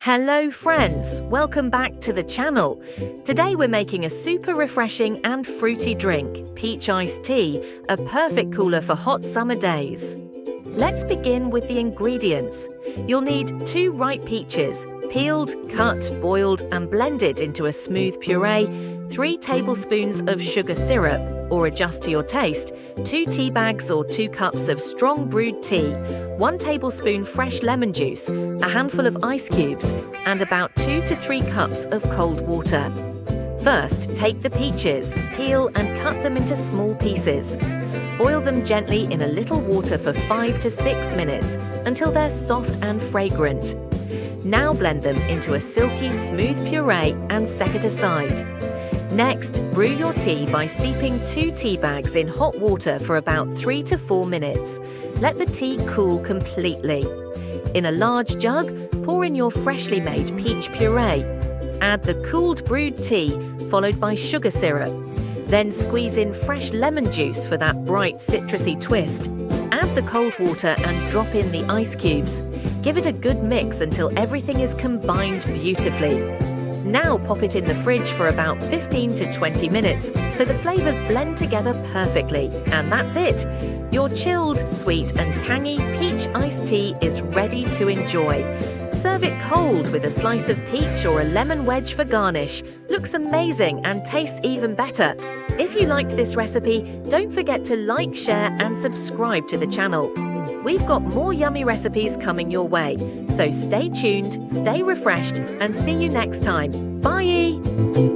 Hello friends, welcome back to the channel. Today we're making a super refreshing and fruity drink, peach iced tea, a perfect cooler for hot summer days. Let's begin with the ingredients. You'll need 2 ripe peaches, peeled, cut, boiled and blended into a smooth puree, 3 tablespoons of sugar syrup, or adjust to your taste, 2 tea bags or 2 cups of strong brewed tea, 1 tablespoon fresh lemon juice, a handful of ice cubes, and about 2 to 3 cups of cold water. First, take the peaches, peel and cut them into small pieces. Boil them gently in a little water for 5 to 6 minutes until they're soft and fragrant. Now blend them into a silky, smooth puree and set it aside. Next, brew your tea by steeping 2 tea bags in hot water for about 3 to 4 minutes. Let the tea cool completely. In a large jug, pour in your freshly made peach puree. Add the cooled brewed tea, followed by sugar syrup. Then squeeze in fresh lemon juice for that bright citrusy twist. Add the cold water and drop in the ice cubes. Give it a good mix until everything is combined beautifully. Now pop it in the fridge for about 15 to 20 minutes so the flavors blend together perfectly. And that's it! Your chilled, sweet and tangy peach iced tea is ready to enjoy. Serve it cold with a slice of peach or a lemon wedge for garnish. Looks amazing and tastes even better. If you liked this recipe, don't forget to like, share and subscribe to the channel. We've got more yummy recipes coming your way, so stay tuned, stay refreshed and see you next time. Bye!